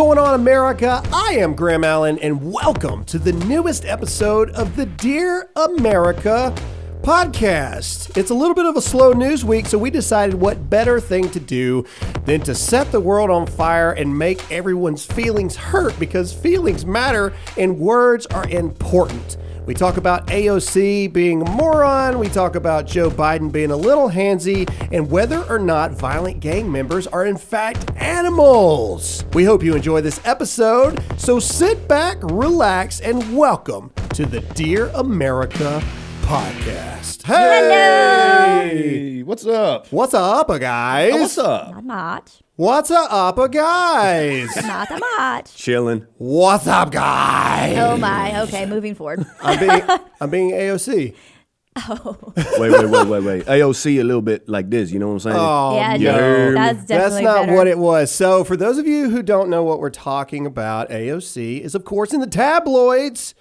going on, America? I am Graham Allen, and welcome to the newest episode of the Dear America podcast. It's a little bit of a slow news week, so we decided what better thing to do than to set the world on fire and make everyone's feelings hurt, because feelings matter and words are important. We talk about AOC being a moron, we talk about Joe Biden being a little handsy, and whether or not violent gang members are in fact animals. We hope you enjoy this episode, so sit back, relax, and welcome to the Dear America podcast. Hey, what's up? What's up, guys? What's up? Not much. What's up, guys? Not that much. Chilling. What's up, guys? Oh my. Okay, moving forward. I'm being AOC. Oh. Wait. AOC a little bit like this, you know what I'm saying? Oh, Yeah, no. no, that's definitely not better. what it was. So for those of you who don't know what we're talking about, AOC is, of course, in the tabloids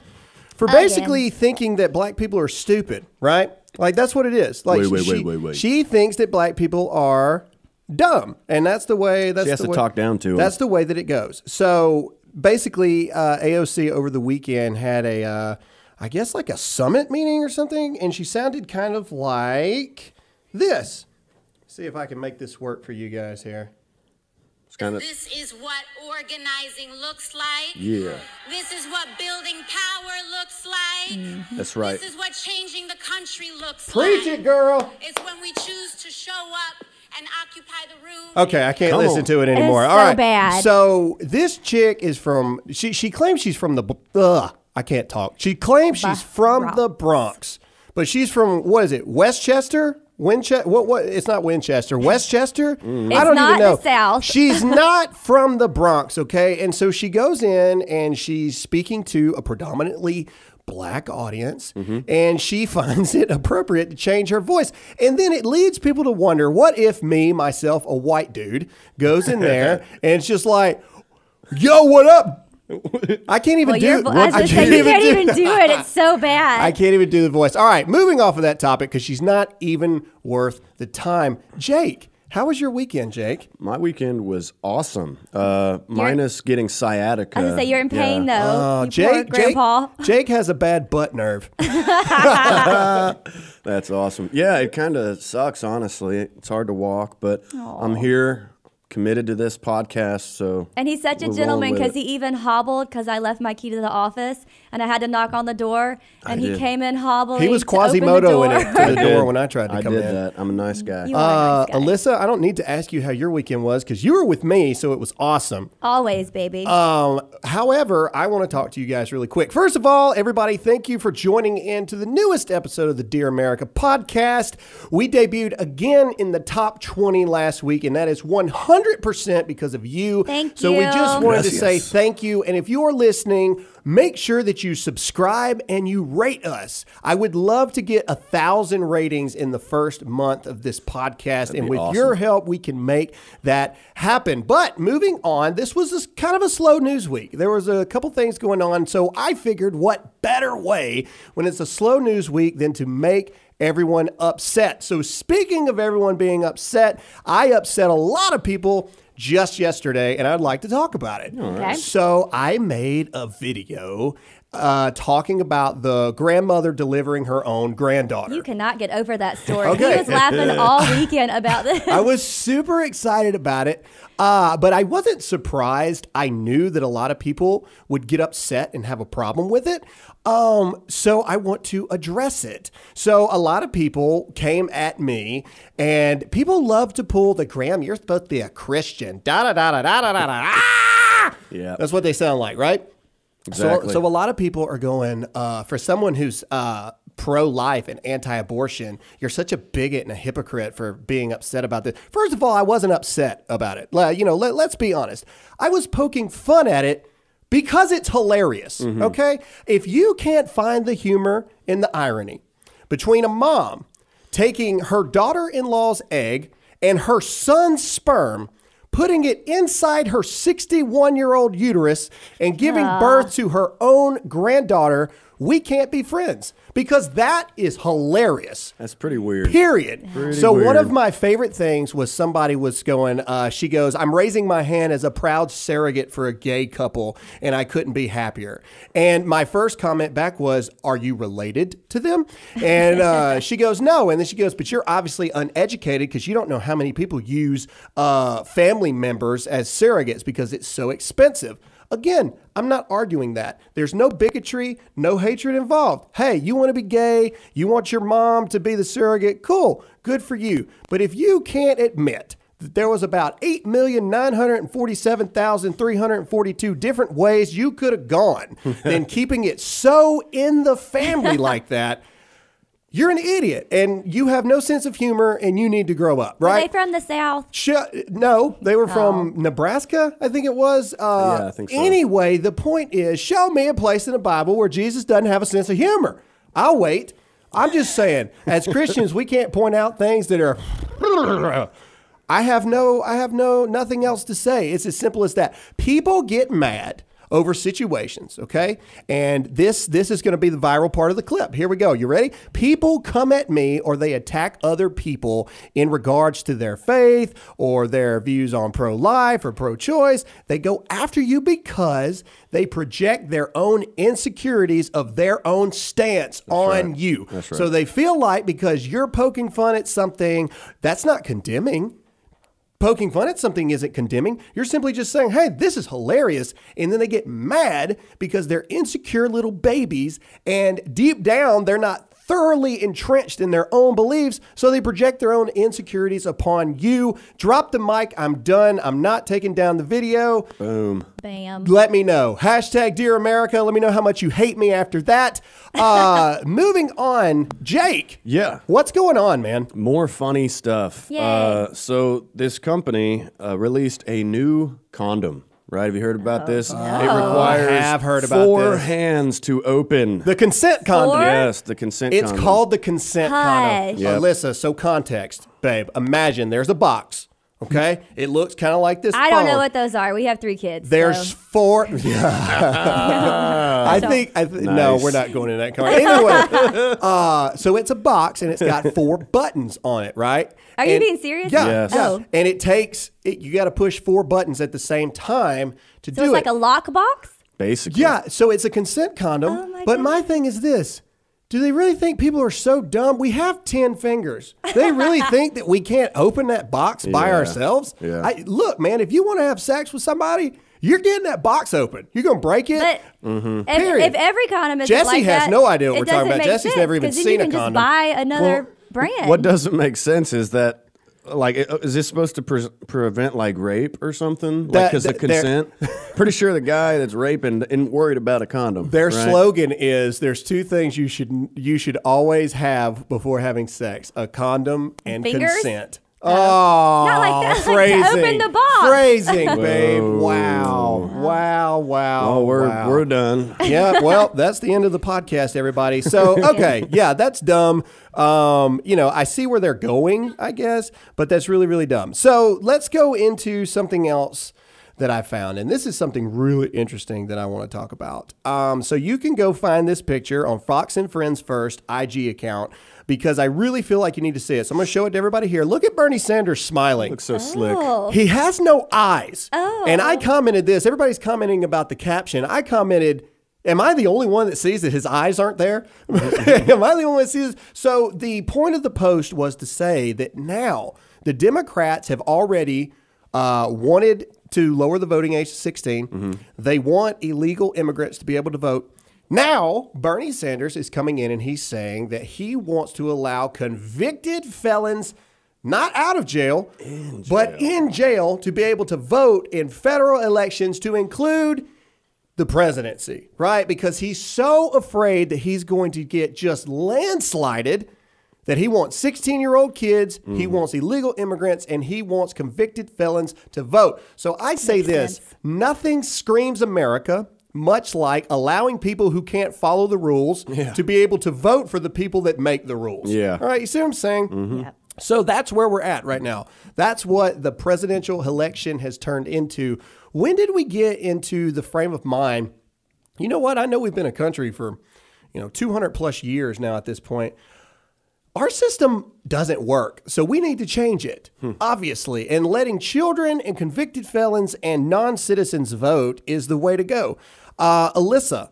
for basically thinking that black people are stupid, right? Like, that's what it is. Like, Wait. She thinks that black people are dumb, and that's the way. She has to talk down to him. That's the way that it goes. So basically, AOC over the weekend had a, I guess, like a summit meeting or something, and she sounded kind of like this. See if I can make this work for you guys here. It's kind of, This is what organizing looks like. yeah, This is what building power looks like. that's right. This is what changing the country looks Preach like. it, girl. It's when we choose to show up and occupy the room. Okay, I can't Come listen on. to it anymore. It's All so right. bad. So this chick is from. She claims she's from the. I can't talk. She claims she's from Bronx. the Bronx, but she's from, what is it? Westchester. Winchester? What? It's not Winchester. Westchester? I don't It's even not know. the South. She's not from the Bronx, okay? And so she goes in and she's speaking to a predominantly black audience, and she finds it appropriate to change her voice. And then it leads people to wonder, what if me, myself, a white dude, goes in there and it's just like, yo, what up? I can't even do it. I was gonna say, you can't even do it. It's so bad. I can't even do the voice. All right, moving off of that topic, because she's not even worth the time. Jake, how was your weekend, Jake? My weekend was awesome. Minus getting sciatica. I was gonna say, you're in pain though. You poor grandpa. Jake has a bad butt nerve. That's awesome. Yeah, it kind of sucks, honestly. It's hard to walk, but I'm here, committed to this podcast, so. And he's such a we're gentleman, rolling with because it. he even hobbled, because I left my key to the office and I had to knock on the door, and he did. came in hobbling. He was to open the Quasimodo in door. it to the door when I tried to I come did in. that. I'm a nice guy. You are a nice guy. Alyssa, I don't need to ask you how your weekend was, because you were with me, so it was awesome. Always, baby. However, I want to talk to you guys really quick. First of all, everybody, thank you for joining in to the newest episode of the Dear America podcast. We debuted again in the top 20 last week, and that is 100% because of you. Thank So we you. just wanted to Gracias. say thank you. And if you are listening, make sure that you subscribe and you rate us. I would love to get 1,000 ratings in the first month of this podcast. And be with awesome. your help, we can make that happen. But moving on, this was kind of a slow news week. There was a couple things going on. So I figured, what better way when it's a slow news week than to make everyone upset. So speaking of everyone being upset, I upset a lot of people just yesterday, and I'd like to talk about it. Okay. So I made a video talking about the grandmother delivering her own granddaughter. You cannot get over that story. Okay. He was laughing all weekend about this. I was super excited about it, but I wasn't surprised. I knew that a lot of people would get upset and have a problem with it. So I want to address it. So a lot of people came at me, and people love to pull the Graham, you're supposed to be a Christian. Da da da da da da da da. Ah! Yeah. That's what they sound like, right? Exactly. So a lot of people are going, for someone who's pro-life and anti-abortion, you're such a bigot and a hypocrite for being upset about this. First of all, I wasn't upset about it. Let's be honest. I was poking fun at it because it's hilarious, okay? If you can't find the humor in the irony between a mom taking her daughter-in-law's egg and her son's sperm, putting it inside her 61-year-old uterus and giving birth to her own granddaughter we can't be friends, because that is hilarious. That's pretty weird. Period. Pretty So one weird. of my favorite things was somebody was going, she goes, I'm raising my hand as a proud surrogate for a gay couple, and I couldn't be happier. And my first comment back was, are you related to them? And she goes, no. And then she goes, but you're obviously uneducated because you don't know how many people use family members as surrogates because it's so expensive. Again, I'm not arguing that. There's no bigotry, no hatred involved. Hey, you want to be gay? You want your mom to be the surrogate? Cool. Good for you. But if you can't admit that there was about 8,947,342 different ways you could have gone, then keeping it so in the family like that, you're an idiot, and you have no sense of humor, and you need to grow up, right? Are they from the South? No, they were from Nebraska, I think it was. Yeah, I think so. Anyway, the point is, show me a place in the Bible where Jesus doesn't have a sense of humor. I'll wait. I'm just saying, as Christians, we can't point out things that are... I have nothing else to say. It's as simple as that. People get mad over situations, okay? And this is going to be the viral part of the clip. Here we go. You ready? People come at me or they attack other people in regards to their faith or their views on pro-life or pro-choice. They go after you because they project their own insecurities of their own stance on you. That's right. So they feel like because you're poking fun at something, that's not condemning. Poking fun at something isn't condemning. You're simply just saying, hey, this is hilarious. And then they get mad because they're insecure little babies. And deep down, they're not thoroughly entrenched in their own beliefs. So they project their own insecurities upon you. Drop the mic. I'm done. I'm not taking down the video. Boom. Bam. Let me know. Hashtag Dear America. Let me know how much you hate me after that. Moving on. Jake. Yeah. What's going on, man? More funny stuff. Yay. So this company released a new condom. Right? Have you heard about this? no. It requires I have heard about 4 this. hands to open. The consent condom. Four? Yes, the consent It's condom. called the consent condom. Hush. Yep. Alyssa, so context, babe. Imagine there's a box, okay? It looks kind of like this I don't know phone. what those are. We have 3 kids. There's so. 4. Yeah. I think no, Nice. we're not going in that car. Anyway, so it's a box and it's got 4 buttons on it, right? Are you And- being serious? Yeah. Yes. yeah. Oh. And it takes you got to push 4 buttons at the same time to So do it's like it. a lockbox? Basically. Yeah, so it's a consent condom. Oh my but my thing is this. Do they really think people are so dumb? We have 10 fingers. They really think that we can't open that box by Yeah. ourselves? Yeah. Look, man, if you want to have sex with somebody, you're getting that box open. You're going to break it. But Period. if every condom is Jesse like has that, no idea what it we're talking doesn't about. make Jesse's sense, never even 'cause then seen you a can condom. just buy another brand. What doesn't make sense is that, like, is this supposed to prevent, like, rape or something? Like, because of consent? Pretty sure the guy that's raping isn't worried about a condom. Their right? slogan is there's 2 things you should always have before having sex: a condom and Fingers? consent. Oh, Not like that, like to phrasing. open the box. Phrasing, babe. Whoa. Wow. Oh, we're done. Yeah, well, that's the end of the podcast, everybody. So, okay, yeah, that's dumb. I see where they're going, I guess, but that's really, really dumb. So let's go into something else that I found, and this is something really interesting that I want to talk about. So you can go find this picture on Fox and Friends First IG account because I really feel like you need to see it. So I'm going to show it to everybody here. Look at Bernie Sanders smiling. Looks so slick. He has no eyes. Oh. And I commented this. Everybody's commenting about the caption. I commented, am I the only one that sees that his eyes aren't there? Am I the only one that sees? So the point of the post was to say that now the Democrats have already wanted to lower the voting age to 16. Mm-hmm. They want illegal immigrants to be able to vote. Now, Bernie Sanders is coming in and he's saying that he wants to allow convicted felons, not out of jail, but in jail, to be able to vote in federal elections to include the presidency, right? Because he's so afraid that he's going to get just landslided that he wants 16-year-old kids, he wants illegal immigrants, and he wants convicted felons to vote. So I say Makes this, sense. nothing screams America much like allowing people who can't follow the rules to be able to vote for the people that make the rules. Yeah. All right, you see what I'm saying? Yep. So that's where we're at right now. That's what the presidential election has turned into. When did we get into the frame of mind? You know what? I know we've been a country for, 200 plus years now at this point. Our system doesn't work, so we need to change it, obviously. And letting children and convicted felons and non-citizens vote is the way to go. Alyssa,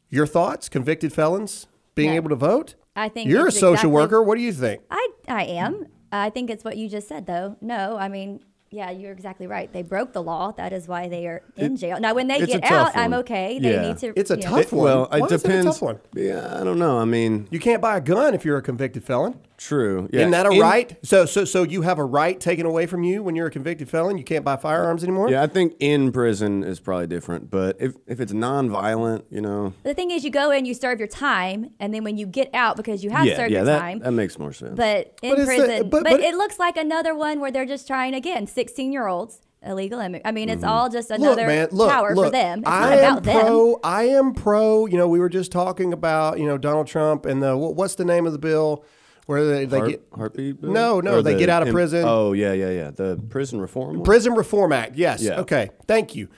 your thoughts? Convicted felons being able to vote? I think you're a social exactly, worker. What do you think? I am. I think it's what you just said, though. No, I mean, yeah, you're exactly right. They broke the law. That is why they are in jail. Now, when they get out, I'm okay. They need to. It's a tough one. Well, Why it depends. Is it a tough one? Yeah, I don't know. I mean, you can't buy a gun if you're a convicted felon. True. Yeah. Isn't that a right? So you have a right taken away from you when you're a convicted felon? You can't buy firearms anymore? Yeah, I think in prison is probably different. But if it's nonviolent, The thing is, you go in, you serve your time, and then when you get out, because you have served your time. That makes more sense. But in prison, but it looks like another one where they're just trying, again, 16-year-olds. Illegal immigrants. I mean, it's all just another power for them. It's not about them. I am pro. We were just talking about, Donald Trump and what's the name of the bill where they get heartbeat bill? No, they get out of prison. Oh, yeah. The Prison Reform one? Prison Reform Act. Yes. Yeah. Okay. Thank you.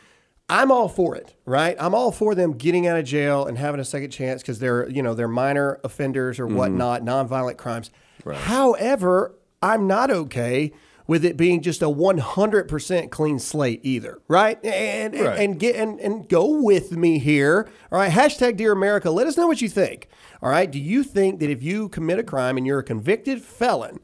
I'm all for it, right? I'm all for them getting out of jail and having a second chance because they're minor offenders or whatnot, nonviolent crimes. Right. However, I'm not okay with it being just a 100% clean slate either, right? And go with me here. All right, hashtag Dear America. Let us know what you think. All right, do you think that if you commit a crime and you're a convicted felon,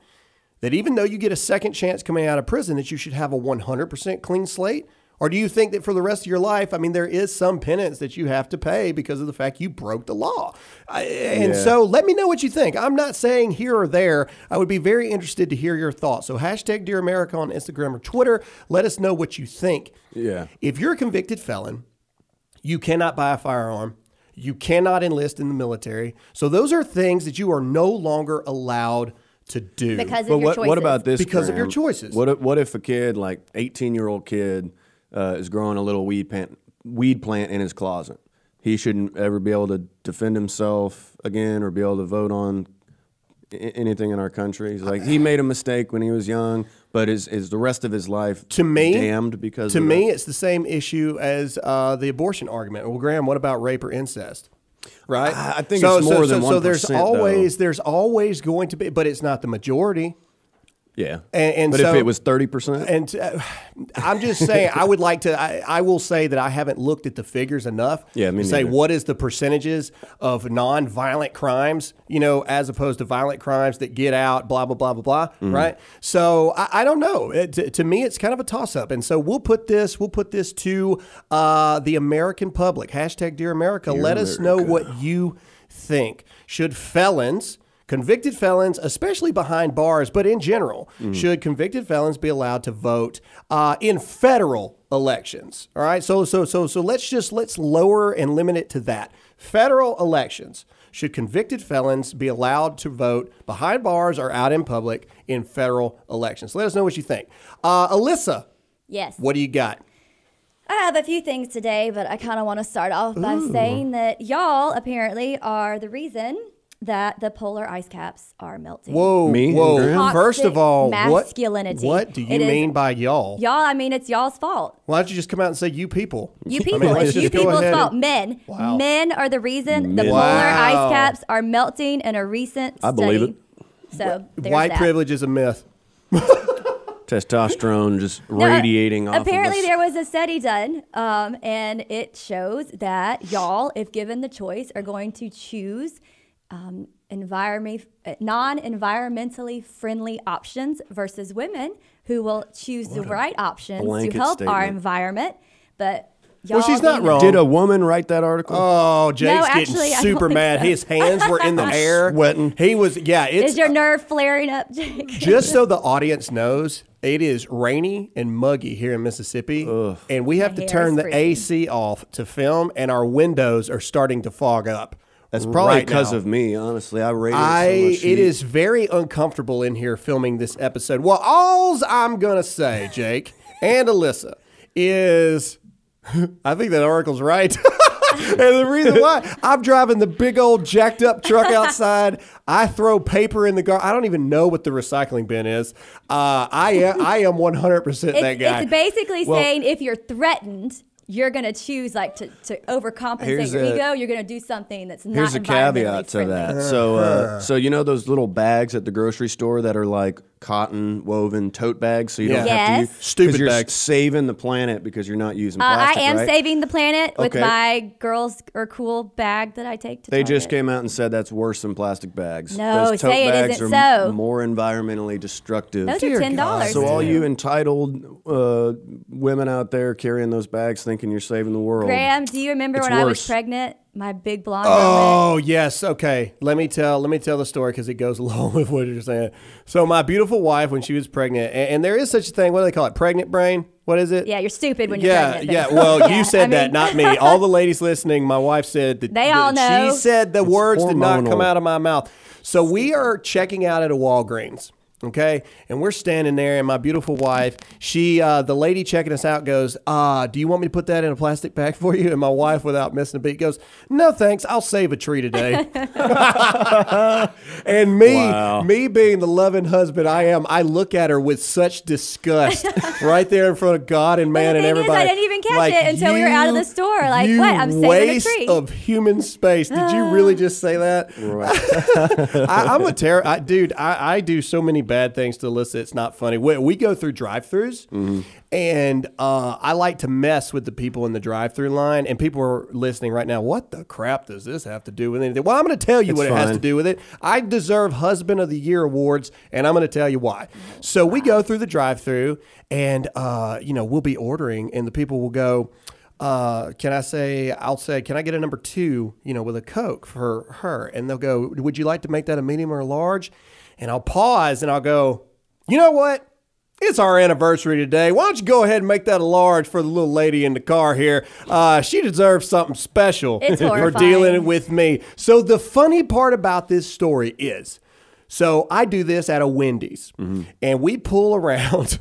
that even though you get a second chance coming out of prison, that you should have a 100% clean slate? Or do you think that for the rest of your life, I mean, there is some penance that you have to pay because of the fact you broke the law? So let me know what you think. I'm not saying here or there. I would be very interested to hear your thoughts. So hashtag Dear America on Instagram or Twitter. Let us know what you think. Yeah. If you're a convicted felon, you cannot buy a firearm. You cannot enlist in the military. So those are things that you are no longer allowed to do. Because of your choices. What about this, Because Graham? of your choices. What if a kid, like 18-year-old kid, is growing a little weed plant in his closet? He shouldn't ever be able to defend himself again or be able to vote on anything in our country. He's like, he made a mistake when he was young, but is the rest of his life damned because of me, it's the same issue as the abortion argument. Well, Graham, what about rape or incest? Right? I think it's more than 1%. So there's always going to be, but it's not the majority. Yeah. But if it was 30%? And I'm just saying, I will say that I haven't looked at the figures enough to say what is the percentages of nonviolent crimes, as opposed to violent crimes that get out, blah, blah, blah, blah, blah, right? So I don't know. To me, it's kind of a toss-up. And so we'll put this to the American public. Hashtag Dear America. Let us know what you think. Should convicted felons, especially behind bars, but in general, should convicted felons be allowed to vote in federal elections? All right. So let's lower and limit it to that. Federal elections. Should convicted felons be allowed to vote behind bars or out in public in federal elections? Let us know what you think. Alyssa. Yes. What do you got? I have a few things today, but I kind of want to start off by saying that y'all apparently are the reason that the polar ice caps are melting. Whoa. Toxic First of all, masculinity. What do you mean by y'all? Y'all, I mean, it's y'all's fault. Why don't you just come out and say you people? You people. It's you people's fault. Men. Wow. Men are the reason the polar ice caps are melting in a recent study. I believe it. So white privilege is a myth. Testosterone just radiating off of us. Apparently there was a study done, and it shows that y'all, if given the choice, are going to choose non-environmentally friendly options versus women who will choose the right options to help our environment. But y'all, she's not wrong. Did a woman write that article? Oh, Jake's getting super mad. His hands were in the air. Sweating. He was, Is your nerve flaring up, Jake? Just so the audience knows, it is rainy and muggy here in Mississippi, and we have to turn the AC off to film, and our windows are starting to fog up. That's probably because of me, honestly. I rated it so much. It is very uncomfortable in here filming this episode. Well, all I'm going to say, Jake and Alyssa, is I think that article's right. And the reason why, I'm driving the big old jacked up truck outside. I throw paper in the garbage. I don't even know what the recycling bin is. I am 100% that guy. It's basically saying if you're threatened you're going to choose like to overcompensate your ego. You're going to do something that's not Here's a caveat to that. So you know those little bags at the grocery store that are like cotton woven tote bags, so you don't have to use stupid you're bags. saving the planet because you're not using plastic. I am right? saving the planet with Okay. my girls are cool bag that I take to They Target. just came out and said that's worse than plastic bags. No, those tote say it bags isn't are so. more environmentally destructive. Those are $10. So all you entitled women out there carrying those bags thinking you're saving the world. Graham, do you remember It's when I was worse. pregnant? My big blonde moment? Oh yes, okay. Let me tell the story because it goes along with what you're saying. So my beautiful wife, when she was pregnant, and there is such a thing. What do they call it? Pregnant brain. What is it? Yeah, you're stupid when you're pregnant. Yeah. Well, you said that, not me. All the ladies listening, my wife said that. They all know. She said the words did not come hormonal. out of my mouth. So we are checking out at a Walgreens. Okay, and we're standing there, and my beautiful wife, the lady checking us out goes, do you want me to put that in a plastic bag for you? And my wife, without missing a beat, goes, no thanks, I'll save a tree today. And me being the loving husband I am, I look at her with such disgust right there in front of God and man the and thing is, everybody. I didn't even catch it until we were out of the store. Like, what? I'm saving a waste tree. of human space. Did you really just say that? Right. I'm a terror, dude. I do so many bad things to Alyssa. It's not funny. We go through drive-throughs, and I like to mess with the people in the drive-through line. And people are listening right now. What the crap does this have to do with anything? Well, I'm going to tell you what it has to do with it. I deserve Husband of the Year awards, and I'm going to tell you why. So we go through the drive-through, and we'll be ordering, and the people will go, I'll say, can I get a number 2, with a Coke for her? And they'll go, would you like to make that a medium or a large? And I'll pause and I'll go, you know what? It's our anniversary today. Why don't you go ahead and make that a large for the little lady in the car here? She deserves something special It's for horrifying. dealing with me. So the funny part about this story is, so I do this at a Wendy's, and we pull around.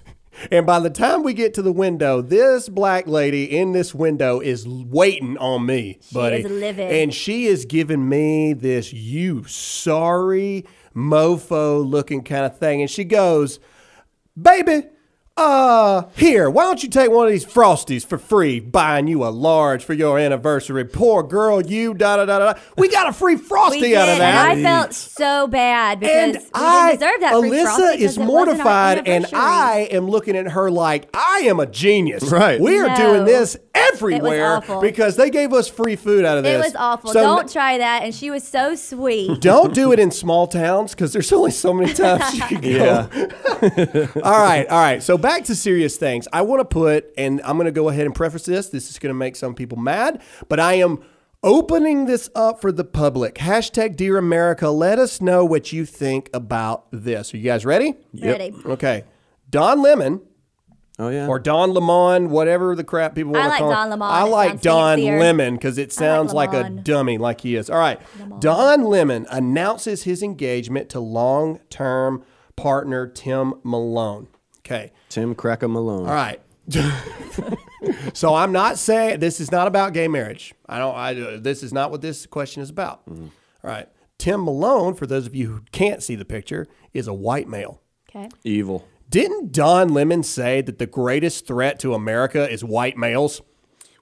And by the time we get to the window, this black lady in this window is waiting on me, buddy. She is livid. And she is giving me this "you sorry mofo" looking kind of thing. And she goes, baby, here, why don't you take one of these Frosties for free, buying you a large for your anniversary. Poor girl, you, da-da-da-da. We got a free Frosty out of that. And I felt so bad because And we didn't deserve that free Frosty Alyssa because is it wasn't our mortified, and anniversary. I am looking at her like I am a genius. Right. We are No. doing this everywhere awful. because they gave us free food out of this. It was awful. So Don't try that. And she was so sweet. don't do it in small towns because there's only so many times you can go. All right. So back to serious things. I want to put, and I'm going to go ahead and preface this. This is going to make some people mad, but I am opening this up for the public. Hashtag Dear America. Let us know what you think about this. Are you guys ready? Ready. Okay. Don Lemon. Oh yeah. Or Don Lemon, whatever the crap people want to like call Don him. Lemon. I It like sounds Don fancier. Lemon because it sounds like a Lemon. dummy like he is. All right. Don Lemon announces his engagement to long-term partner Tim Malone. Okay. Tim Cracker Malone. All right. So I'm not saying this is not about gay marriage. This is not what this question is about. All right. Tim Malone, for those of you who can't see the picture, is a white male. Okay. Evil. Didn't Don Lemon say that the greatest threat to America is white males?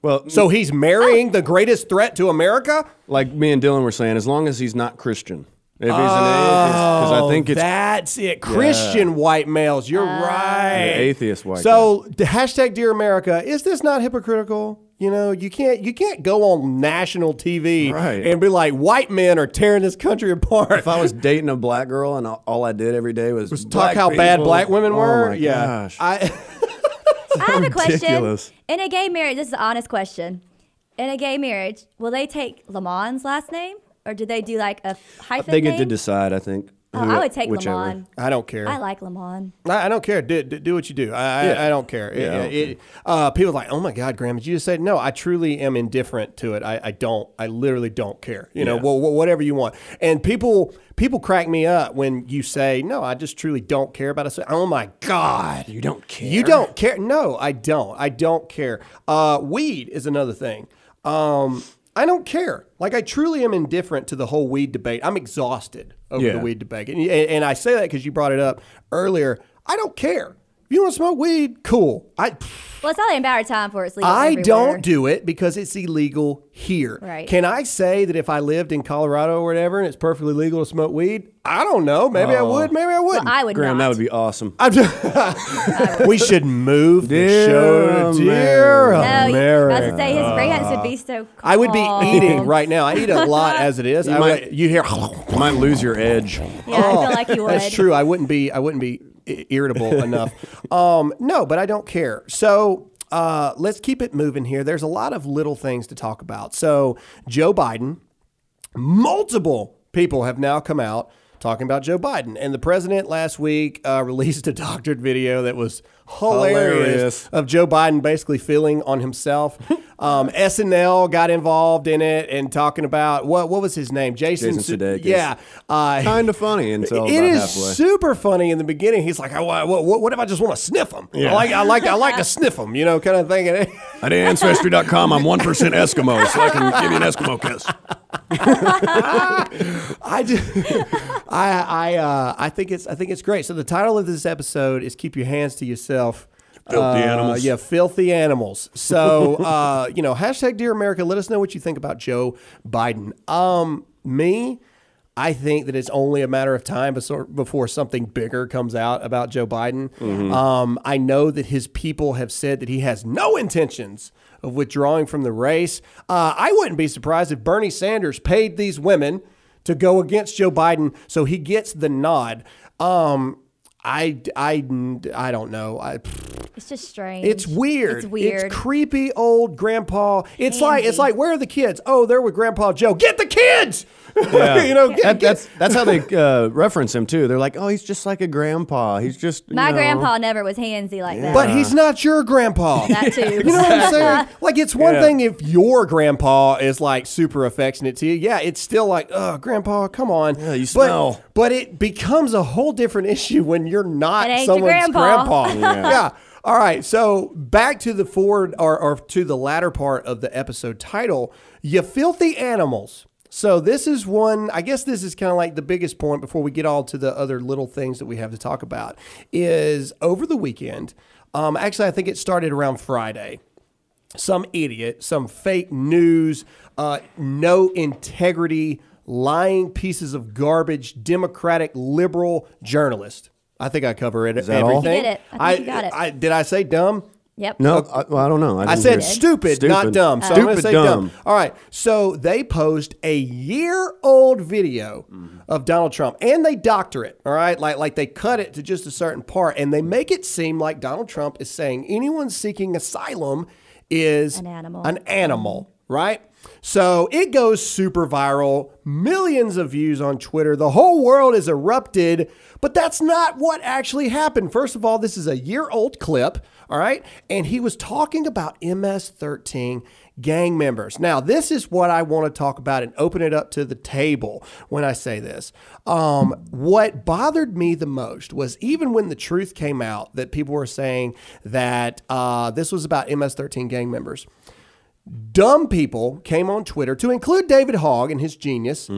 Well, So he's marrying the greatest threat to America? like me and Dylan were saying, as long as he's not Christian. If he's an atheist, because I think it's That's it. Christian white males. You're right. atheist white. So the hashtag Dear America, is this not hypocritical? You can't go on national TV Right. and be like, white men are tearing this country apart. if I was dating a black girl and all I did every day was Talk black how bad people. black women were. Oh my gosh. I have a question. ridiculous. In a gay marriage, this is an honest question. In a gay marriage, will they take Lamont's last name? Or do they do like a hyphen They get name? to decide, I think. Oh, I would take whichever. Lamont. I don't care. I like Lamont. I don't care. Do what you do. I don't care. People are like, oh my God, Graham, did you just say no? I truly am indifferent to it. I don't. I literally don't care. Well, whatever you want. And people crack me up when you say no. I just truly don't care about it. So, oh my God, You don't care? you don't care? No, I don't. I don't care. Weed is another thing. I don't care. Like, I truly am indifferent to the whole weed debate. I'm exhausted over the weed debate. And I say that because you brought it up earlier. I don't care. If you want to smoke weed, cool. Well, it's only a matter of time before it's legal everywhere. don't do it because it's illegal here. Right. Can I say that if I lived in Colorado or whatever and it's perfectly legal to smoke weed? I don't know. Maybe I would. Maybe I wouldn't. Well, I would Graham, not. that would be awesome. We should move the show to Dear America. I was to say his rants would be so calm. I would be eating right now. I eat a lot as it is. You hear? You might lose your edge. Yeah, I feel like you would. That's true. I wouldn't be irritable enough. No, but I don't care. So let's keep it moving here. There's a lot of little things to talk about. So Joe Biden, multiple people have now come out talking about Joe Biden. And the president last week released a doctored video that was hilarious of Joe Biden basically feeling on himself. SNL got involved in it and talking about, what was his name? Jason Sudeikis. Yeah. Kind of funny until it about is halfway. super funny in the beginning. He's like, what if I just want to sniff them? Yeah. I like to sniff them, kind of thing. At Ancestry.com, I'm 1% Eskimo, so I can give you an Eskimo kiss. I think it's great. So the title of this episode is "Keep Your Hands to Yourself." Filthy animals. Yeah, filthy animals. So hashtag Dear America. Let us know what you think about Joe Biden. I think that it's only a matter of time before something bigger comes out about Joe Biden. Mm-hmm. I know that his people have said that he has no intentions of withdrawing from the race. I wouldn't be surprised if Bernie Sanders paid these women to go against Joe Biden so he gets the nod. I don't know. It's just strange. It's weird. It's weird. It's creepy old grandpa. It's like where are the kids? Oh, they're with Grandpa Joe. Get the kids. Yeah. That's how they reference him too. They're like, oh, he's just like a grandpa. He's just my grandpa never was handsy like that. But he's not your grandpa. That too. You know what I'm saying? Like it's one thing if your grandpa is like super affectionate to you. Yeah, it's still like, oh, grandpa, come on. Yeah, you smell. But it becomes a whole different issue when you're not It ain't someone's your grandpa. Yeah. All right. So back to the forward or to the latter part of the episode title, You Filthy Animals. So this is one, I guess this is kind of like the biggest point before we get all to the other little things that we have to talk about, is over the weekend. Actually, I think it started around Friday. Some idiot, some fake news, no integrity, lying pieces of garbage, Democratic liberal journalist. I think I cover it. Is that everything. all? You did it. I think you got it. Did I say dumb? Yep. No, I don't know. I said stupid, not dumb. So I'm going to say dumb. All right. So they post a year-old video of Donald Trump, and they doctor it. All right, like they cut it to just a certain part, and they make it seem like Donald Trump is saying anyone seeking asylum is an animal. An animal, right? So it goes super viral, millions of views on Twitter. The whole world is erupted, but that's not what actually happened. First of all, this is a year-old clip, all right? And he was talking about MS-13 gang members. Now, this is what I want to talk about and open it up to the table when I say this. What bothered me the most was even when the truth came out that people were saying that this was about MS-13 gang members, dumb people came on Twitter, to include David Hogg and his genius,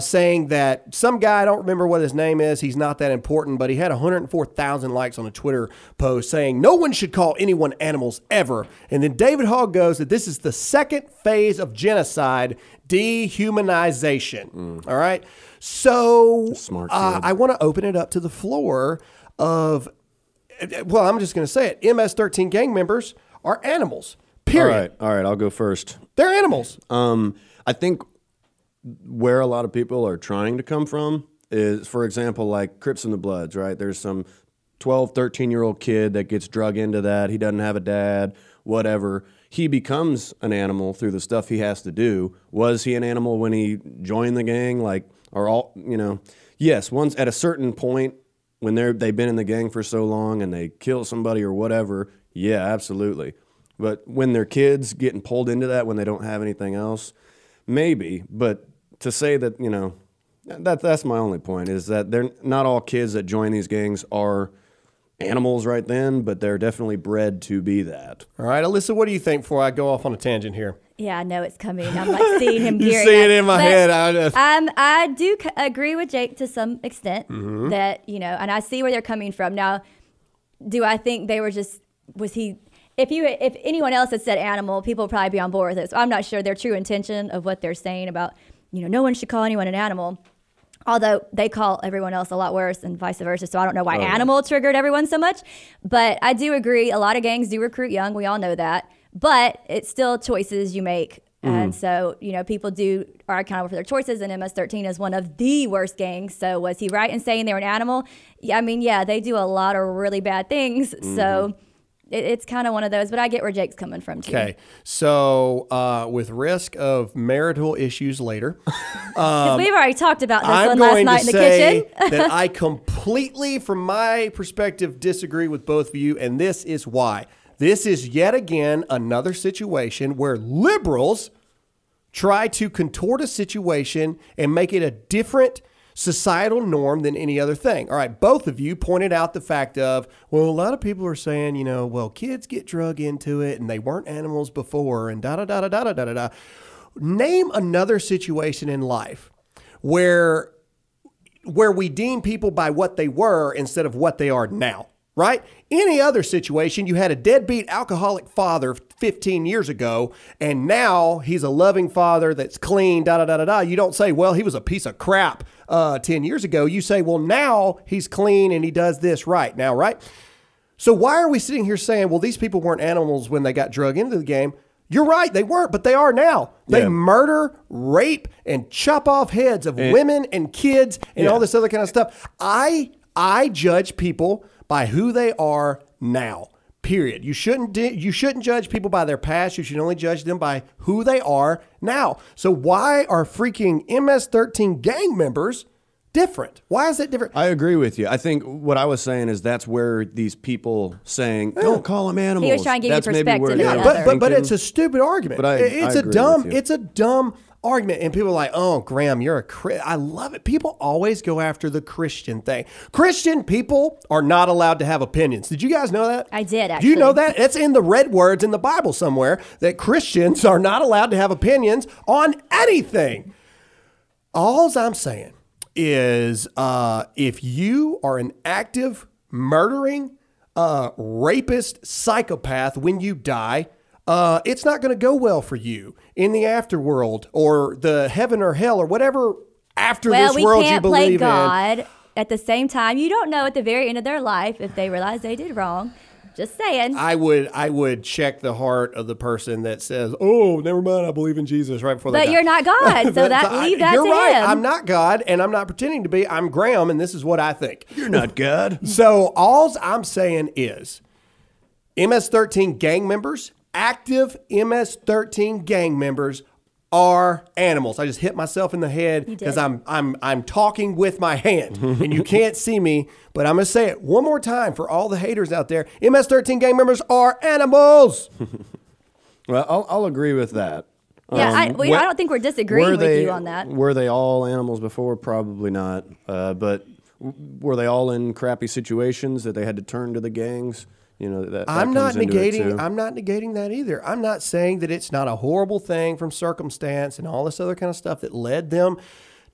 saying that some guy, I don't remember what his name is, he's not that important, but he had 104,000 likes on a Twitter post saying no one should call anyone animals ever. And then David Hogg goes that this is the second phase of genocide, dehumanization. All right. So smart I want to open it up to the floor of, well, I'm just going to say it. MS-13 gang members are animals. Period. All right, I'll go first. They're animals. I think where a lot of people are trying to come from is, for example, like Crips and the Bloods, right? There's some 12, 13-year-old kid that gets drug into that. He doesn't have a dad, whatever. He becomes an animal through the stuff he has to do. Was he an animal when he joined the gang? Yes, once at a certain point when they've been in the gang for so long and they kill somebody or whatever, yeah, absolutely. But when they're kids getting pulled into that when they don't have anything else, maybe. But to say that, that's my only point, is that they're not all kids that join these gangs are animals right then, but they're definitely bred to be that. All right, Alyssa, what do you think before I go off on a tangent here? Yeah, I know it's coming. I'm like seeing him You gearing see it up. in my But, head. I do agree with Jake to some extent that, and I see where they're coming from. Now, do I think they were just, was he, if anyone else had said animal, people would probably be on board with it. So I'm not sure their true intention of what they're saying about, no one should call anyone an animal. Although they call everyone else a lot worse and vice versa. So I don't know why animal triggered everyone so much. But I do agree. A lot of gangs do recruit young. We all know that. But it's still choices you make. And so, people are accountable for their choices. And MS-13 is one of the worst gangs. So was he right in saying they were an animal? Yeah, I mean, yeah, they do a lot of really bad things. So it's kind of one of those, but I get where Jake's coming from too. Okay, so with risk of marital issues later, because we've already talked about this one last night in the kitchen. That I completely, from my perspective, disagree with both of you, and this is why. This is yet again another situation where liberals try to contort a situation and make it a different societal norm than any other thing. All right, both of you pointed out the fact of, well, a lot of people are saying, well, kids get drug into it and they weren't animals before and da-da-da-da-da-da-da-da. Name another situation in life where we deem people by what they were instead of what they are now, right? Any other situation, you had a deadbeat alcoholic father 15 years ago, and now he's a loving father that's clean, da-da-da-da-da. You don't say, well, he was a piece of crap 10 years ago. You say, well, now he's clean and he does this right now, right? So why are we sitting here saying, well, these people weren't animals when they got drug into the game? You're right, they weren't, but they are now. They murder, rape, and chop off heads of women and kids and all this other kind of stuff. I judge people by who they are now. Period. You shouldn't judge people by their past. You should only judge them by who they are now. So why are freaking MS-13 gang members different? Why is it different? I agree with you. I think what I was saying is that's where these people saying, don't call them animals. He was trying to give you perspective. But it's a stupid argument. But it's a dumb argument. And people are like, oh, Graham, you're I love it. People always go after the Christian thing. Christian people are not allowed to have opinions. Did you guys know that? I did, actually. Do you know that? It's in the red words in the Bible somewhere that Christians are not allowed to have opinions on anything. All I'm saying is if you are an active, murdering, rapist, psychopath when you die, it's not going to go well for you in the afterworld or the heaven or hell or whatever after this world you believe in. Well, we can't play God at the same time. You don't know at the very end of their life if they realize they did wrong. Just saying. I would check the heart of the person that says, oh, never mind, I believe in Jesus right before they die. But you're not God, so leave that to him. You're right. I'm not God, and I'm not pretending to be. I'm Graham, and this is what I think. You're not God. So all I'm saying is MS-13 gang members, active MS-13 gang members are animals. I just hit myself in the head because I'm talking with my hand and you can't see me, but I'm going to say it one more time for all the haters out there. MS-13 gang members are animals. Well, I'll agree with that. Yeah, I don't think we're disagreeing with you on that. Were they all animals before? Probably not. But were they all in crappy situations that they had to turn to the gangs? I'm not negating that either. I'm not saying that it's not a horrible thing from circumstance and all this other kind of stuff that led them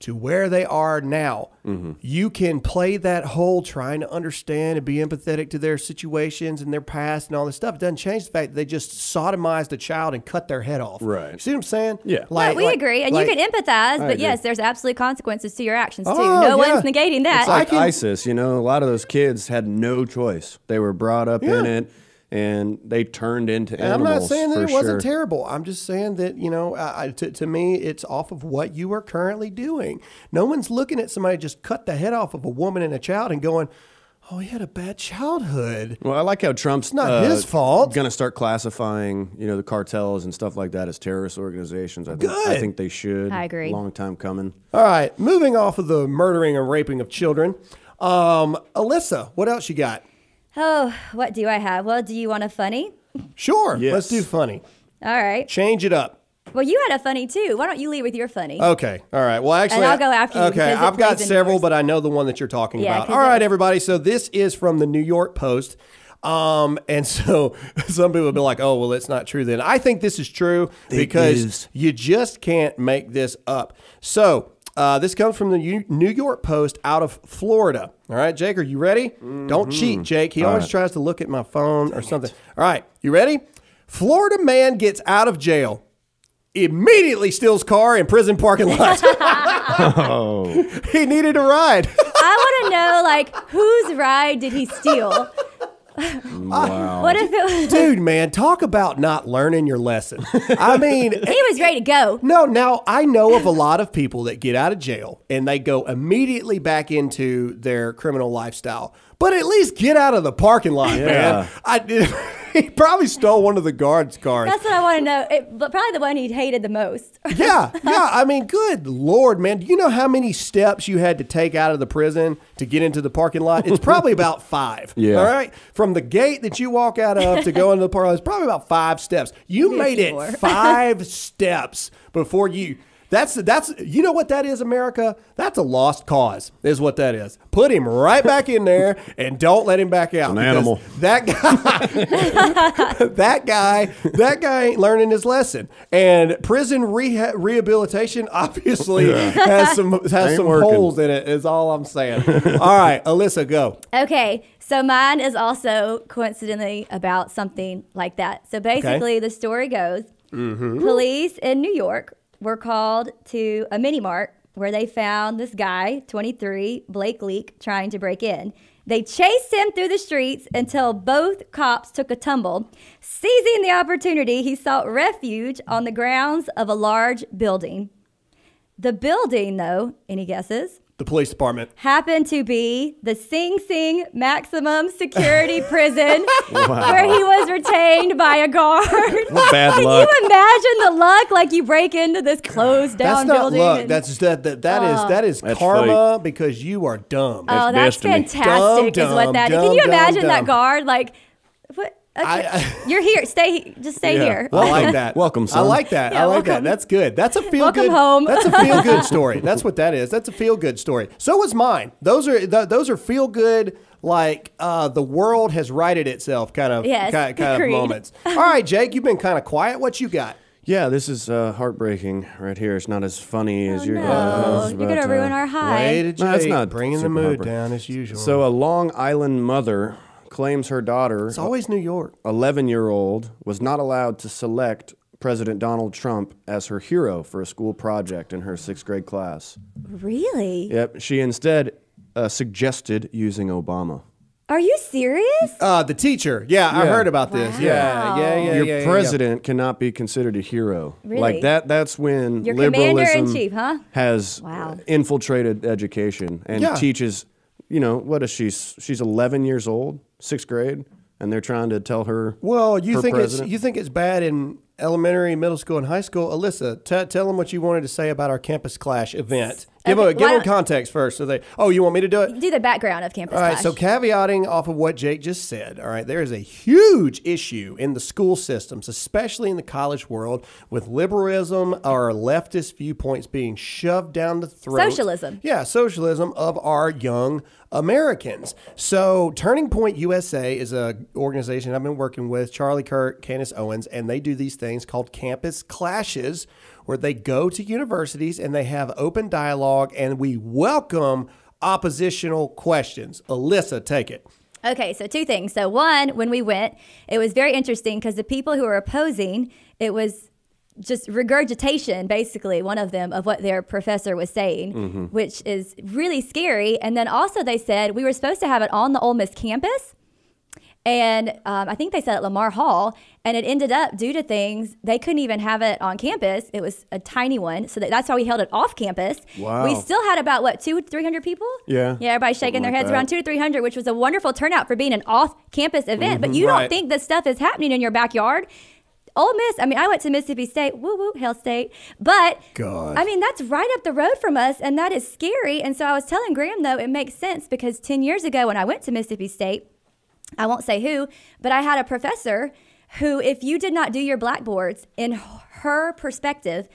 to where they are now. Mm-hmm. You can play that whole trying to understand and be empathetic to their situations and their past and all this stuff. It doesn't change the fact that they just sodomized a child and cut their head off. Right. You see what I'm saying? Yeah. We agree. And you can empathize, but yes, there's absolutely consequences to your actions too. No one's negating that. It's like ISIS, a lot of those kids had no choice. They were brought up in it. And they turned into animals. I'm not saying that it wasn't terrible. I'm just saying that, to me, it's off of what you are currently doing. No one's looking at somebody just cut the head off of a woman and a child and going, oh, he had a bad childhood. Well, I like how Trump's not his fault. Going to start classifying, the cartels and stuff like that as terrorist organizations. I think they should. I agree. Long time coming. All right, moving off of the murdering and raping of children. Alyssa, what else you got? Oh, what do I have? Well, do you want a funny? Sure. Yes. Let's do funny. All right. Change it up. Well, you had a funny too. Why don't you lead with your funny? Okay. All right. Well, actually, and I'll go after you. Okay. I've got several, but I know the one that you're talking about. All right, everybody. So this is from the New York Post. And so some people will be like, oh, well, it's not true then. I think this is true because you just can't make this up. So This comes from the New York Post out of Florida. All right, Jake, are you ready? Don't cheat, Jake. He always tries to look at my phone or something. All right, you ready? Florida man gets out of jail, immediately steals car in prison parking lot. He needed a ride. I want to know, like, whose ride did he steal? Wow. What if it was... Dude, man, talk about not learning your lesson. I mean... He was ready to go. No, now I know of a lot of people that get out of jail and they go immediately back into their criminal lifestyle. But at least get out of the parking lot, man. He probably stole one of the guards' cars. That's what I want to know. But probably the one he hated the most. Yeah. I mean, good Lord, man. Do you know how many steps you had to take out of the prison to get into the parking lot? It's probably about 5. Yeah. All right? From the gate that you walk out of to go into the parking lot, it's probably about 5 steps. You Maybe made it more. 5 steps before you... That's you know what that is, America? That's a lost cause, is what that is. Put him right back in there and don't let him back out. An animal. That guy, that guy ain't learning his lesson. And prison rehabilitation obviously has some working. holes in it. Is all I'm saying. All right, Alyssa, go. Okay, so mine is also coincidentally about something like that. So basically, the story goes, police in New York were called to a mini mart where they found this guy, 23, Blake Leak, trying to break in. They chased him through the streets until both cops took a tumble. Seizing the opportunity, he sought refuge on the grounds of a large building. The building, though, any guesses? The police department. Happened to be the Sing Sing maximum security prison where he was retained by a guard. What bad Can luck. you imagine the luck? Like you break into this closed down That's not building. luck. and- That is That's karma because you are dumb. oh, that's destiny. fantastic is what that is. Can you imagine that guard? Like, what? Okay. You're here. Just stay here. I like that. Welcome, son. I like that. Yeah, I like welcome. that. That's good. That's a feel Welcome good. home. That's a feel good story. That's what that is. That's a feel good story. So was mine. Those are feel good. Like the world has righted itself kind of Yes, kind of agreed. moments. All right, Jake, you've been kind of quiet. What you got? Yeah, this is heartbreaking right here. It's not as funny as you're No, you're going to ruin our high. Way to Jake, No, it's not bringing the super mood Harper. down as usual. So a Long Island mother claims her daughter, it's always New York. 11-year-old, was not allowed to select President Donald Trump as her hero for a school project in her 6th grade class. Really? Yep, she instead suggested using Obama. Are you serious? The teacher. Yeah, I heard about this. Wow. Yeah. Your president cannot be considered a hero. Really? Like that's when Your liberalism commander-in-chief, huh? has Wow. infiltrated education and Yeah. teaches, what is she's 11 years old, 6th grade, and they're trying to tell her Well, you her think president. it's bad in elementary, middle school, and high school. Alyssa, tell them what you wanted to say about our Campus Clash event. Give Okay, them why- context first. So you want me to do it? Do the background of Campus All right, Clash. so caveating off of what Jake just said, all right, there is a huge issue in the school systems, especially in the college world, with liberalism or leftist viewpoints being shoved down the throat. Socialism. Yeah, socialism of our young Americans. So Turning Point USA is an organization I've been working with, Charlie Kirk, Candace Owens, and they do these things called Campus Clashes, where they go to universities and they have open dialogue and we welcome oppositional questions. Alyssa, take it. Okay, so 2 things. So one, when we went, it was very interesting because the people who were opposing, it was just regurgitation, basically, one of them, of what their professor was saying, which is really scary. And then also they said we were supposed to have it on the Ole Miss campus. And I think they said at Lamar Hall, and it ended up, due to things, they couldn't even have it on campus. It was a tiny one, so that's why we held it off campus. Wow. We still had about, 200-300 people? Yeah. Yeah, everybody shaking their Something like heads, that. around 200 to 300, which was a wonderful turnout for being an off-campus event. But you Right. don't think this stuff is happening in your backyard? Ole Miss, I went to Mississippi State, woo-woo, Hail State. But, God. that's right up the road from us, and that is scary. And so I was telling Graham, though, it makes sense because 10 years ago when I went to Mississippi State, I won't say who, but I had a professor who, if you did not do your blackboards, in her perspective,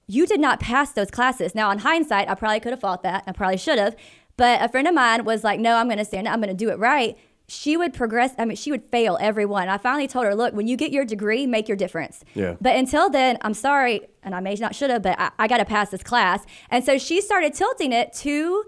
you did not pass those classes. Now, in hindsight, I probably could have fought that. I probably should have. But a friend of mine was like, no, I'm going to stand up. I'm going to do it right. she would progress. I mean, she would fail every one. I finally told her, look, when you get your degree, make your difference. Yeah. But until then, I'm sorry, and I may not should have, but I got to pass this class. And so she started tilting it to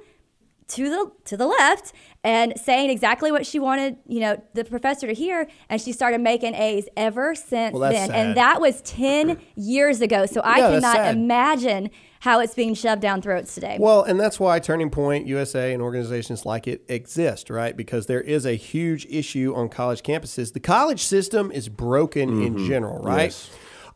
the left and saying exactly what she wanted, the professor to hear. And she started making A's ever since then. Sad. And that was 10 years ago. So I cannot imagine how it's being shoved down throats today. Well, and that's why Turning Point USA and organizations like it exist, right? Because there is a huge issue on college campuses. The college system is broken in general, right?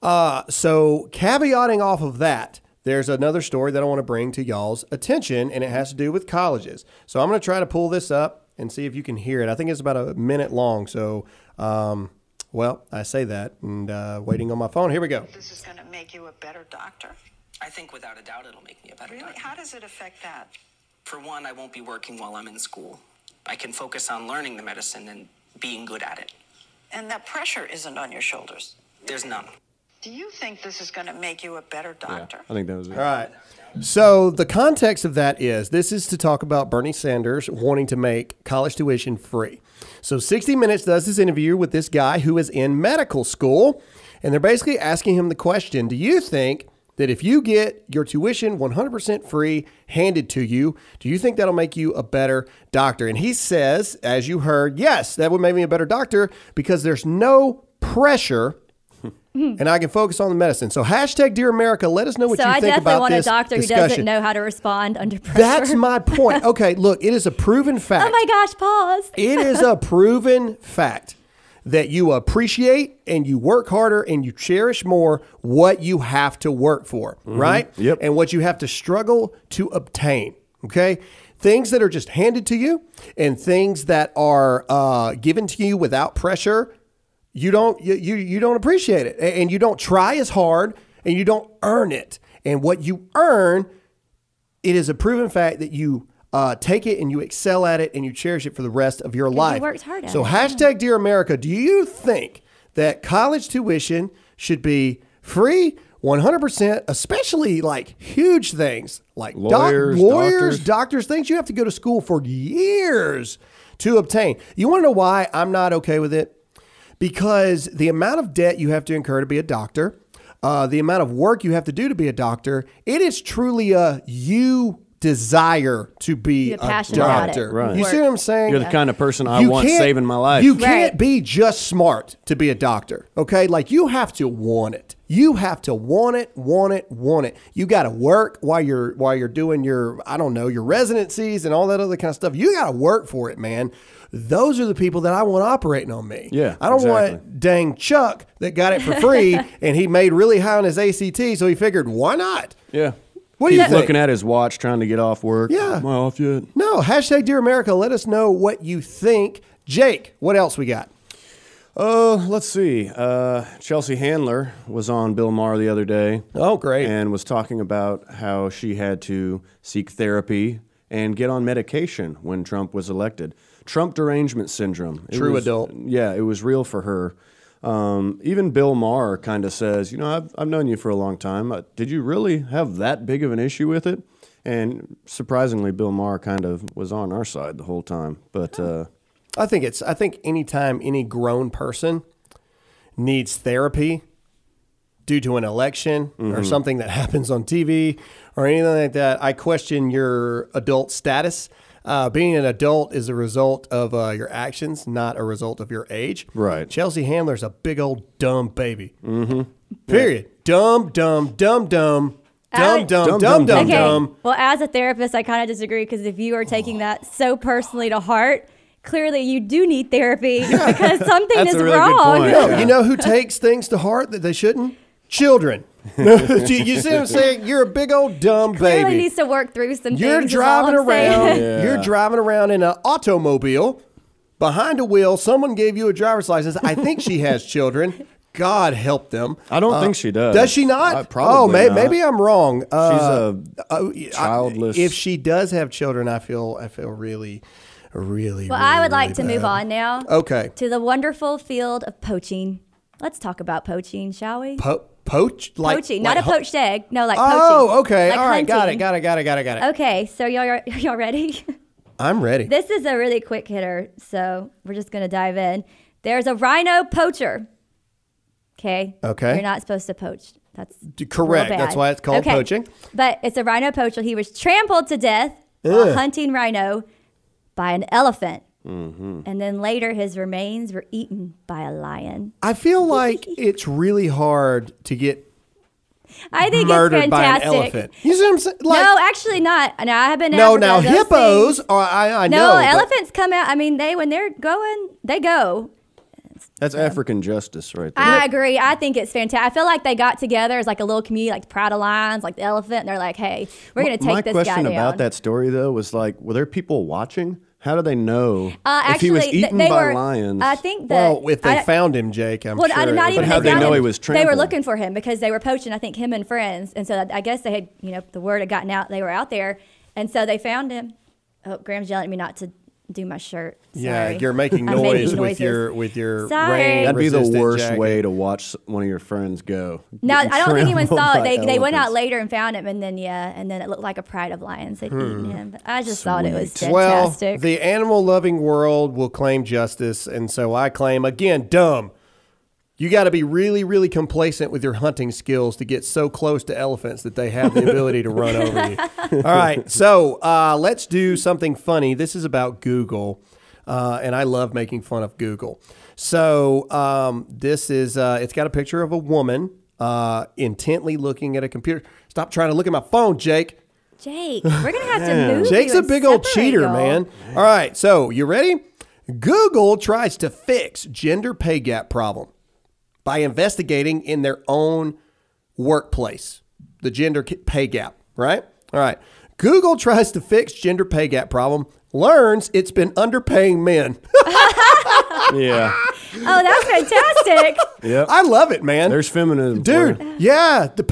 Yes. So caveating off of that, there's another story that I want to bring to y'all's attention, and it has to do with colleges. So I'm going to try to pull this up and see if you can hear it. I think it's about a minute long. So, I say that and waiting on my phone. Here we go. This is going to make you a better doctor? I think without a doubt it'll make me a better Really? doctor. How does it affect that? For one, I won't be working while I'm in school. I can focus on learning the medicine and being good at it. And that pressure isn't on your shoulders. There's none. Do you think this is going to make you a better doctor? I think that was it. All right. So the context of that is this is to talk about Bernie Sanders wanting to make college tuition free. So 60 Minutes does this interview with this guy who is in medical school, and they're basically asking him the question, do you think that if you get your tuition 100% free handed to you, do you think that'll make you a better doctor? And he says, as you heard, yes, that would make me a better doctor because there's no pressure and I can focus on the medicine. So hashtag Dear America, let us know what you think about this So I definitely want a doctor discussion. who doesn't know how to respond under pressure. That's my point. Okay, look, it is a proven fact. Oh my gosh, pause. It is a proven fact that you appreciate and you work harder and you cherish more what you have to work for, right? Yep. And what you have to struggle to obtain, okay? Things that are just handed to you and things that are given to you without pressure, you don't appreciate it, and you don't try as hard, and you don't earn it. And what you earn, it is a proven fact that you take it and you excel at it and you cherish it for the rest of your life. You worked hard at so it. hashtag Dear America, do you think that college tuition should be free 100%, especially like huge things like Lawyers, doctors, things you have to go to school for years to obtain? You want to know why I'm not okay with it? Because the amount of debt you have to incur to be a doctor, the amount of work you have to do to be a doctor, it is truly you desire to be You're a passionate about doctor. it. Right. You see what I'm saying? You're the kind of person I You want can't- saving my life. You can't Right. be just smart to be a doctor, okay? Like you have to want it. You have to want it. You got to work while you're doing your your residencies and all that other kind of stuff. You got to work for it, man. Those are the people that I want operating on me. Yeah, I don't exactly. want dang Chuck that got it for free and he made really high on his ACT, so he figured, why not? Yeah. What do you He's think? looking at his watch, trying to get off work. Yeah. Am I off yet? No, hashtag Dear America. Let us know what you think. Jake, what else we got? Let's see. Chelsea Handler was on Bill Maher the other day. Oh, great. And was talking about how she had to seek therapy and get on medication when Trump was elected. Trump derangement syndrome. True adult. Yeah, it was real for her. Even Bill Maher kind of says, I've known you for a long time. Did you really have that big of an issue with it? And surprisingly, Bill Maher kind of was on our side the whole time. But I think anytime any grown person needs therapy due to an election or something that happens on TV or anything like that, I question your adult status. Being an adult is a result of your actions, not a result of your age. Right. Chelsea Handler's a big old dumb baby. Period. Dumb. Dumb. Okay. Well, as a therapist, I kind of disagree because if you are taking that so personally to heart, clearly you do need therapy because something That's is a really good wrong. point. No, Yeah. you know who takes things to heart that they shouldn't? Children. You see what I'm saying? You're a big old dumb Clearly baby. needs to work through some You're things. is all driving I'm saying. around. Yeah. You're driving around in an automobile behind a wheel. Someone gave you a driver's license. I think she has children. God help them. I don't think she does. Does she not? Probably not. Maybe I'm wrong. She's childless. If she does have children, I feel really. Well, I would like to move on now. Okay. To the wonderful field of poaching. Let's talk about poaching, shall we? Poach? Poaching, not a poached egg. No, like poaching. Oh, okay. Like All right. hunting. Got it. Okay, so y'all ready? I'm ready. This is a really quick hitter, so we're just going to dive in. There's a rhino poacher. Okay. You're not supposed to poach. That's correct. That's why it's called poaching. But it's a rhino poacher. He was trampled to death while hunting rhino by an elephant. Mm-hmm. And then later his remains were eaten by a lion. I feel like it's really hard to get murdered by an elephant. You see what I'm saying? Like, no, actually not. No, I have been. Now hippos. I know. No, elephants come out. I mean, when they're going, they go. That's African justice right there. I agree. I think it's fantastic. I feel like they got together as like a little community, like Proud of Lions, like the elephant, and they're like, "Hey, we're going to take this guy down." My question about that story though was like, were there people watching? How do they know if he was eaten by lions? I think if they found him, Jake, I'm sure. Not even but how they know he was trampled? They were looking for him because they were poaching. I think him and friends, and so I guess they had, the word had gotten out. They were out there, and so they found him. Oh, Graham's yelling at me not to do my shirt. Sorry. Yeah, you're making noise with your rain. That'd be the worst way to watch one of your friends go. No, I don't think anyone saw it. They went out later and found him, and then it looked like a pride of lions had eaten him. But I just thought it was fantastic. Well, the animal-loving world will claim justice, and so I claim again, dumb. You got to be really, really complacent with your hunting skills to get so close to elephants that they have the ability to run over you. All right, so let's do something funny. This is about Google, and I love making fun of Google. So this is, it's got a picture of a woman intently looking at a computer. Stop trying to look at my phone, Jake. Jake, we're going to have to move Jake's a big old cheater, man. All right, so you ready? Google tries to fix gender pay gap problem by investigating in their own workplace, the gender pay gap, right? All right. Google tries to fix gender pay gap problem, learns it's been underpaying men. Yeah. Oh, that's fantastic. Yep. I love it, man. There's feminism. Dude, yeah, the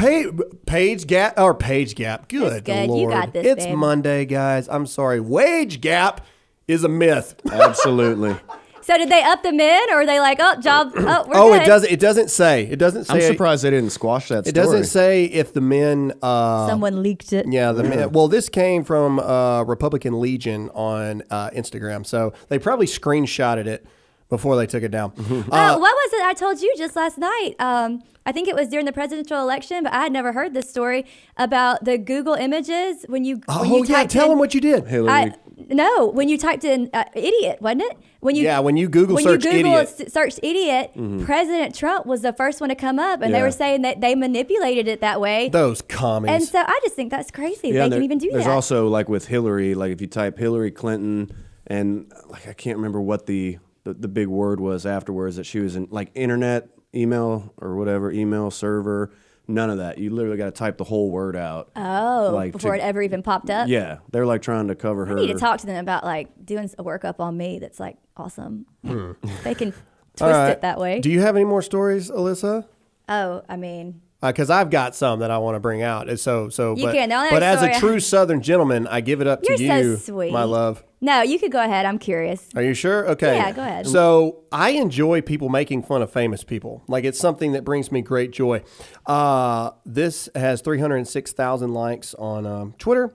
page gap. Good good. Lord. You got this, It's babe. Monday, guys. I'm sorry. Wage gap is a myth. Absolutely. So did they up the men, or are they like, we're It good? doesn't say. I'm surprised they didn't squash that story. It doesn't say if the men. Someone leaked it. Yeah, the men. Well, this came from Republican Legion on Instagram, so they probably screenshotted it before they took it down. What was it I told you just last night? I think it was during the presidential election, but I had never heard this story about the Google images when you. Tell them what you did. Hillary. No, when you typed in idiot, wasn't it? When you Google search idiot. Searched idiot, President Trump was the first one to come up, and they were saying that they manipulated it that way. Those commies. And so I just think that's crazy. They can even do that. There's also like with Hillary, like if you type Hillary Clinton, and like I can't remember what the big word was afterwards, that she was in like internet email or whatever, email server. None of that. You literally got to type the whole word out. Oh, before it ever even popped up? Yeah. They're like trying to cover her. I need to talk to them about like doing a workup on me that's like awesome. They can twist it that way. Do you have any more stories, Alyssa? Oh, I mean... Because I've got some that I want to bring out. But as a true Southern gentleman, I give it up to you, so sweet. My love. No, you could go ahead. I'm curious. Are you sure? Okay. Yeah, go ahead. So I enjoy people making fun of famous people. Like it's something that brings me great joy. This has 306,000 likes on Twitter.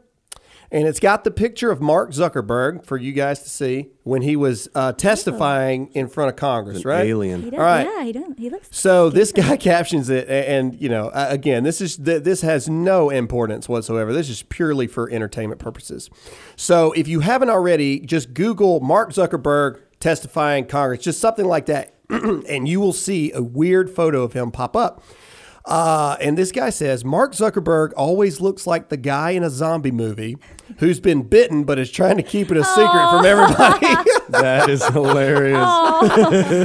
And it's got the picture of Mark Zuckerberg for you guys to see when he was testifying in front of Congress, right? Alien. He does, all right. Yeah, he does. He looks. So this guy captions it, and again, this has no importance whatsoever. This is purely for entertainment purposes. So if you haven't already, just Google Mark Zuckerberg testifying in Congress, just something like that, and you will see a weird photo of him pop up. And this guy says, Mark Zuckerberg always looks like the guy in a zombie movie who's been bitten but is trying to keep it a secret from everybody. That is hilarious.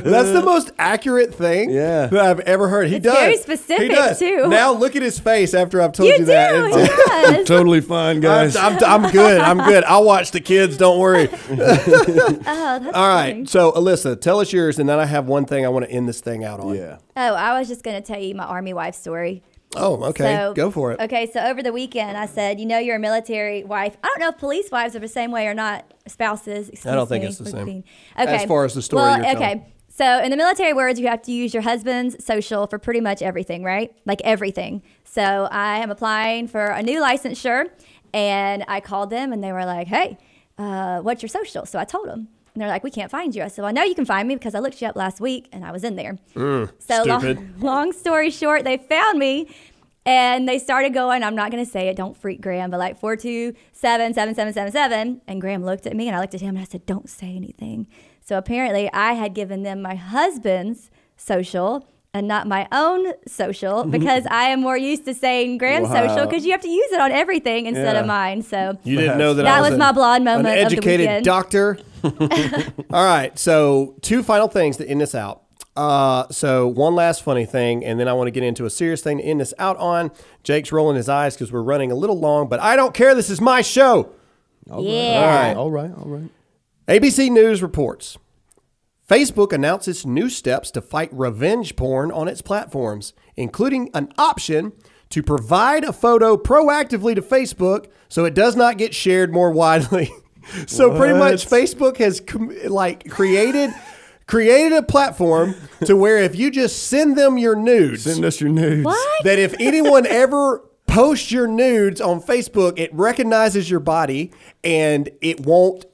That's the most accurate thing that I've ever heard. He does. Very specific, he does. too. Now look at his face after I've told you that. He does. I'm totally fine, guys. I'm good. I'm good. I'll watch the kids. Don't worry. That's all right. funny. So, Alyssa, tell us yours, and then I have one thing I want to end this thing out on. Yeah. Oh, I was just going to tell you my Army wife story. Oh, okay. So, go for it. Okay, so over the weekend, I said, you're a military wife. I don't know if police wives are the same way or not. Spouses. I don't think it's the same. Okay. As far as the story you're telling. Okay. So in the military words, you have to use your husband's social for pretty much everything, right? Like everything. So I am applying for a new licensure, and I called them, and they were like, hey, what's your social? So I told them. And they're like, we can't find you. I said, well, I know you can find me because I looked you up last week and I was in there. So long story short, they found me and they started going, I'm not going to say it, don't freak Graham, but like 4277777. And Graham looked at me and I looked at him and I said, don't say anything. So apparently I had given them my husband's social and not my own social because I am more used to saying Graham's social because you have to use it on everything instead of mine. So you didn't know that that I was my blonde moment an of the educated weekend. doctor. All right, so 2 final things to end this out. So one last funny thing, and then I want to get into a serious thing to end this out on. Jake's rolling his eyes because we're running a little long, but I don't care. This is my show. Yeah. All right. ABC News reports. Facebook announces new steps to fight revenge porn on its platforms, including an option to provide a photo proactively to Facebook so it does not get shared more widely. So pretty much Facebook has created a platform to where if you just send them your nudes, Send us your nudes. What? that if anyone ever posts your nudes on Facebook, it recognizes your body and it won't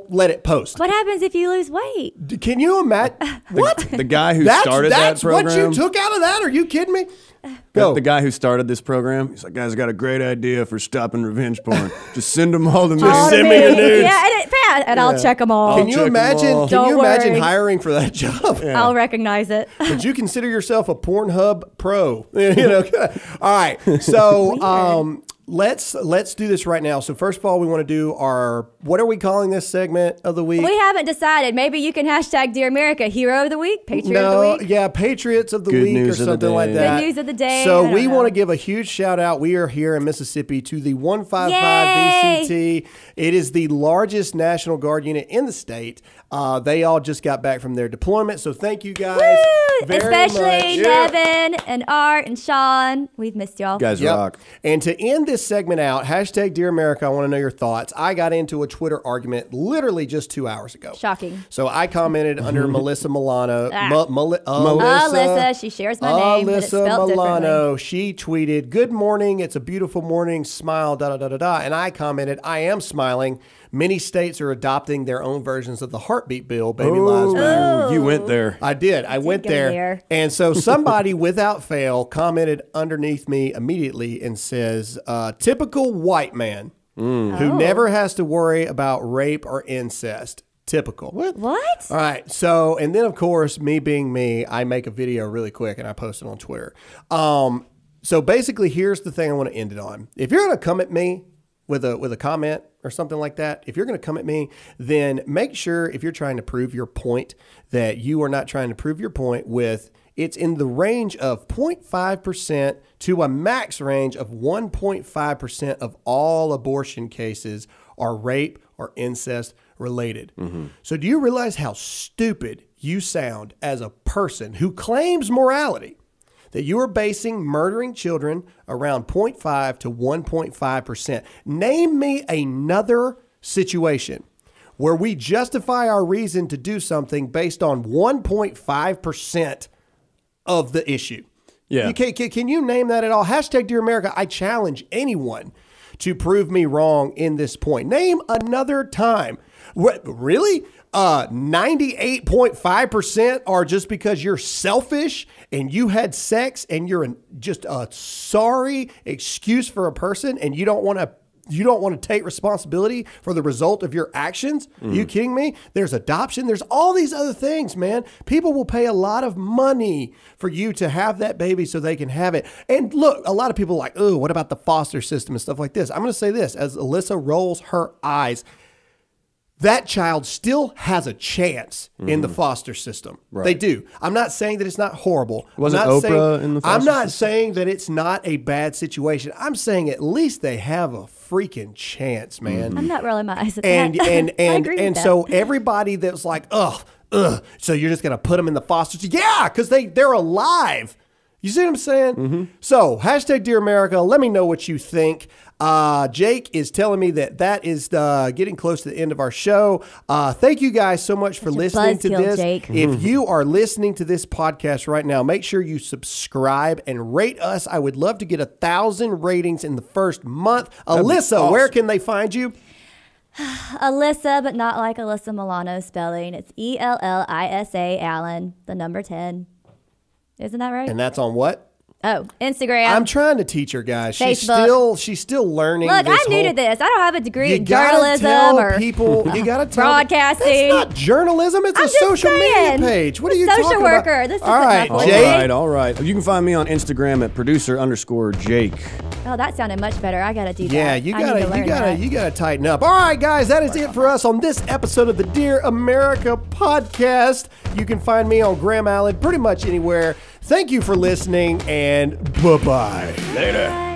let it post. What happens if you lose weight? Can you imagine? What? The guy who That's started that program. what you took out of that? Are you kidding me? Go. The guy who started this program, he's like, guys, I got a great idea for stopping revenge porn. Just send them all to me. send me your nudes. Yeah, and I'll check them all. Can you check 'em imagine? all. Can you Don't imagine worry. hiring for that job? I'll recognize it. Would you consider yourself a Pornhub pro? All right. So let's do this right now. So first of all, we want to do what are we calling this segment of the week? We haven't decided. Maybe you can hashtag Dear America, Hero of the Week, Patriot of the Week. Yeah, Patriots of the Good Week or news of the something like day. that. Good news of the day. I So don't we know. want to give a huge shout out. We are here in Mississippi to the 155 Yay! BCT. It is the largest National Guard unit in the state. They all just got back from their deployment. So thank you guys Woo! very Especially much. Nevin and Art and Sean. We've missed y'all. Guys Yep. rock. And to end this segment out, hashtag Dear America, I want to know your thoughts. I got into a Twitter argument literally just 2 hours ago. Shocking. So I commented under Melissa Milano. Alyssa, she shares my name, but it's Alyssa spelled Milano. She tweeted, "Good morning. It's a beautiful morning. Smile, da da da da da." And I commented, "I am smiling. Many states are adopting their own versions of the heartbeat bill. Baby lives matter." You went there. I did. I went go there. there. And so somebody without fail commented underneath me immediately and says, typical white man who never has to worry about rape or incest. Typical. What? All right. So, and then of course, me being me, I make a video really quick and I post it on Twitter. So basically, here's the thing I want to end it on. If you're going to come at me with a comment or something like that, if you're going to come at me, then make sure if you're trying to prove your point that you are not trying to prove your point with it's in the range of 0.5% to a max range of 1.5% of all abortion cases are rape or incest related. So do you realize how stupid you sound as a person who claims morality? That you are basing murdering children around 0.5 to 1.5%. Name me another situation where we justify our reason to do something based on 1.5% of the issue. Yeah. Can you name that at all? Hashtag Dear America, I challenge anyone to prove me wrong in this point. Name another time. Really? 98.5% are just because you're selfish and you had sex and you're just a sorry excuse for a person and you don't want to take responsibility for the result of your actions? Are you kidding me? There's adoption. There's all these other things, man. People will pay a lot of money for you to have that baby so they can have it. And look, a lot of people are like, oh, what about the foster system and stuff like this? I'm going to say this as Alyssa rolls her eyes. That child still has a chance in the foster system. Right. They do. I'm not saying that it's not horrible. Wasn't Oprah in the foster I'm not system? saying that it's not a bad situation. I'm saying at least they have a freaking chance, man. I'm not rolling my eyes at And that. and I and agree and with that. so everybody that's like, ugh, so you're just gonna put them in the foster system? Yeah, because they're alive. You see what I'm saying? So hashtag Dear America. Let me know what you think. Jake is telling me that is getting close to the end of our show. Thank you guys so much for Such a listening to buzzkill, this. Jake. If you are listening to this podcast right now, make sure you subscribe and rate us. I would love to get 1,000 ratings in the first month. Alyssa, where can they find you? Alyssa, but not like Alyssa Milano spelling. It's ELLISA Allen, the number 10. Isn't that right? And that's on what? Oh, Instagram. I'm trying to teach her, guys. Facebook. She's still learning. Look, this I'm new whole- to this. I don't have a degree You in gotta journalism tell or people. You gotta tell broadcasting. It's not journalism. It's I'm a just social saying. media page. What are The you social talking worker. about? This is All right, my voice. Jake. All right. You can find me on Instagram at producer_Jake. Oh, that sounded much better. I gotta do that. Yeah, I need to learn that. you gotta tighten up. All right, guys, that is it for us on this episode of the Dear America podcast. You can find me on Graham Allen pretty much anywhere. Thank you for listening, and bye-bye. Later.